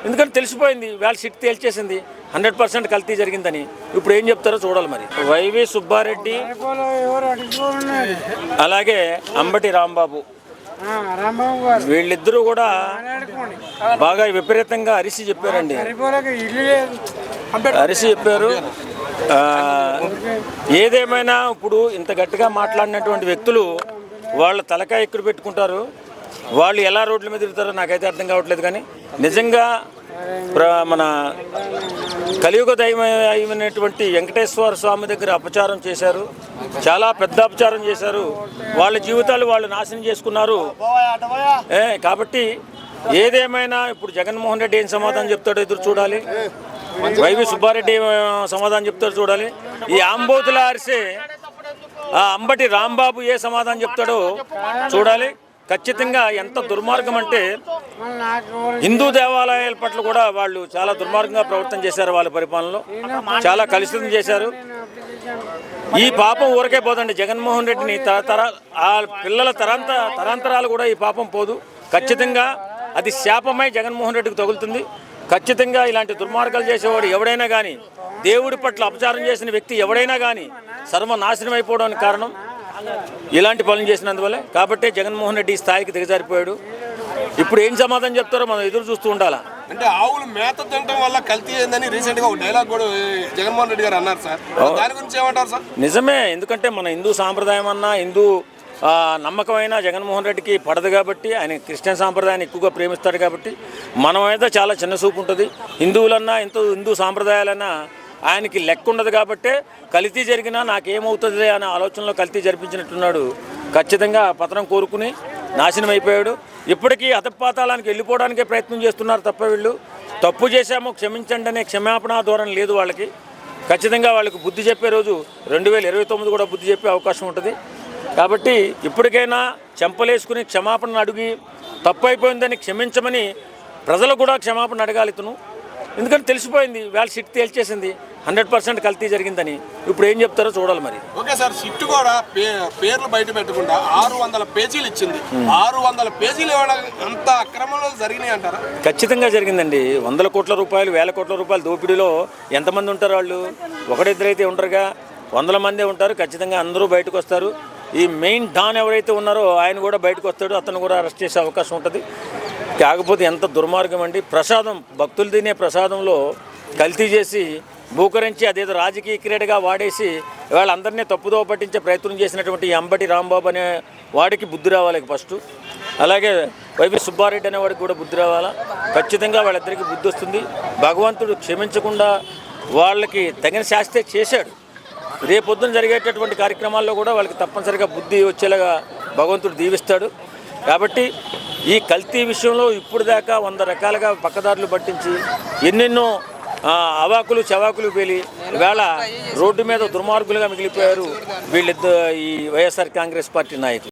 ఎందుకంటే తెలిసిపోయింది, వాళ్ళ సిట్ తేల్చేసింది 100% కల్తీ జరిగిందని. ఇప్పుడు ఏం చెప్తారో చూడాలి మరి. వైవి సుబ్బారెడ్డి అలాగే అంబటి రాంబాబు వీళ్ళిద్దరూ కూడా బాగా విపరీతంగా అరిసి చెప్పారండి. అరిసి చెప్పారు. ఏదేమైనా ఇప్పుడు ఇంత గట్టిగా మాట్లాడినటువంటి వ్యక్తులు వాళ్ళ తలకాయ ఎక్కడ పెట్టుకుంటారు, వాళ్ళు ఎలా రోడ్ల మీద తిరుగుతారో నాకైతే అర్థం కావట్లేదు. కానీ నిజంగా మన కలియుగ దైవమైనటువంటి వెంకటేశ్వర స్వామి దగ్గర అపచారం చేశారు, చాలా పెద్ద అపచారం చేశారు. వాళ్ళ జీవితాలు వాళ్ళు నాశనం చేసుకున్నారు. కాబట్టి ఏదేమైనా ఇప్పుడు జగన్మోహన్ రెడ్డి ఏం సమాధానం చెప్తాడో ఎదురు చూడాలి. వైవి సుబ్బారెడ్డి సమాధానం చెప్తాడో చూడాలి. ఈ ఆంబోతుల అరిసే ఆ అంబటి రాంబాబు ఏ సమాధానం చెప్తాడో చూడాలి. ఖచ్చితంగా ఎంత దుర్మార్గం అంటే హిందూ దేవాలయాల పట్ల కూడా వాళ్ళు చాలా దుర్మార్గంగా ప్రవర్తన చేశారు. వాళ్ళ పరిపాలనలో చాలా కలుషితం చేశారు. ఈ పాపం ఊరకే పోదండి. జగన్మోహన్ రెడ్డిని ఆ పిల్లల తరాంతరాలు కూడా ఈ పాపం పోదు. ఖచ్చితంగా అది శాపమై జగన్మోహన్ రెడ్డికి తగులుతుంది. ఖచ్చితంగా ఇలాంటి దుర్మార్గాలు చేసేవాడు ఎవడైనా కానీ, దేవుడి పట్ల అపచారం చేసిన వ్యక్తి ఎవడైనా కానీ సర్వనాశనం అయిపోవడానికి కారణం ఇలాంటి పనులు చేసినందువల్లే. కాబట్టి జగన్మోహన్ రెడ్డి స్థాయికి దిగజారిపోయాడు. ఇప్పుడు ఏం సమాధానం చెప్తారో మనం ఎదురు చూస్తూ ఉండాలా. అంటే ఆవులు మేత తినడం వల్ల కల్తీ అయిందని రీసెంట్ గా ఒక డైలాగ్ కూడా జగన్మోహన్ రెడ్డి గారు అన్నారు సార్. దాని గురించి ఏమంటారు సార్? నిజమే. ఎందుకంటే మన హిందూ సాంప్రదాయం అన్నా, హిందూ నమ్మకమైన జగన్మోహన్ రెడ్డికి పడదు కాబట్టి, ఆయన క్రిస్టియన్ సాంప్రదాయాన్ని ఎక్కువగా ప్రేమిస్తాడు కాబట్టి మనం అయితే చాలా చిన్న చూపు ఉంటుంది. హిందువులన్నా హిందూ సాంప్రదాయాలన్నా ఆయనకి లెక్క ఉండదు కాబట్టే కల్తీ జరిగినా నాకేమవుతుంది అనే ఆలోచనలో కల్తీ జరిపించినట్టున్నాడు. ఖచ్చితంగా పతనం కోరుకుని నాశనం అయిపోయాడు. ఇప్పటికీ అతపాతాళానికి వెళ్ళిపోవడానికే ప్రయత్నం చేస్తున్నారు తప్ప వీళ్ళు తప్పు చేశామో క్షమించండి అనే క్షమాపణ ధోరణి లేదు వాళ్ళకి. ఖచ్చితంగా వాళ్ళకి బుద్ధి చెప్పే రోజు 2029 కూడా బుద్ధి చెప్పే అవకాశం ఉంటుంది. కాబట్టి ఇప్పటికైనా చెంపలేసుకుని క్షమాపణ అడిగి తప్పు అయిపోయిందని క్షమించమని ప్రజలు కూడా క్షమాపణ అడగాలి ఇతను. ఎందుకంటే తెలిసిపోయింది, వాళ్ళ సిట్ తేల్చేసింది 100% కల్తీ జరిగిందని. ఇప్పుడు ఏం చెప్తారో చూడాలి మరి. ఓకే సార్, సిట్ కూడా పేర్లు బయట పెట్టకుండా 600 పేజీలు ఇచ్చింది. 600 పేజీలు ఇవ్వడం అంత అక్రమంలో జరిగినాయి అంటారా? ఖచ్చితంగా జరిగిందండి. 100 కోట్ల రూపాయలు 1000 కోట్ల రూపాయల దోపిడీలో ఎంతమంది ఉంటారు? వాళ్ళు ఒకరిద్దరైతే ఉంటారుగా, 100 మందే ఉంటారు. ఖచ్చితంగా అందరూ బయటకు వస్తారు. ఈ మెయిన్ డాన్ ఎవరైతే ఉన్నారో ఆయన కూడా బయటకు వస్తాడు, అతను కూడా అరెస్ట్ చేసే అవకాశం ఉంటుంది. కాకపోతే ఎంత దుర్మార్గం అండి. ప్రసాదం, భక్తులు తినే ప్రసాదంలో కల్తీ చేసి భూకరించి అదేదో రాజకీయ క్రీడగా వాడేసి వాళ్ళందరినీ తప్పుదోవ పట్టించే ప్రయత్నం చేసినటువంటి ఈ అంబటి రాంబాబు అనే వాడికి బుద్ధి రావాలి ఫస్ట్. అలాగే వైవి సుబ్బారెడ్డి అనే వాడికి కూడా బుద్ధి రావాలా. ఖచ్చితంగా వాళ్ళిద్దరికీ బుద్ధి వస్తుంది. భగవంతుడు క్షమించకుండా వాళ్ళకి తగిన శాస్త్రే చేశాడు. రేపొద్దున జరిగేటటువంటి కార్యక్రమాల్లో కూడా వాళ్ళకి తప్పనిసరిగా బుద్ధి వచ్చేలాగా భగవంతుడు దీవిస్తాడు. కాబట్టి ఈ కల్తీ విషయంలో ఇప్పుడు దాకా 100 రకాలుగా పక్కదారులు పట్టించి ఎన్నెన్నో అవాకులు చవాకులు పేలి ఇవాళ రోడ్డు మీద దుర్మార్గులుగా మిగిలిపోయారు వీళ్ళిద్దరు, ఈ వైఎస్ఆర్ కాంగ్రెస్ పార్టీ నాయకులు.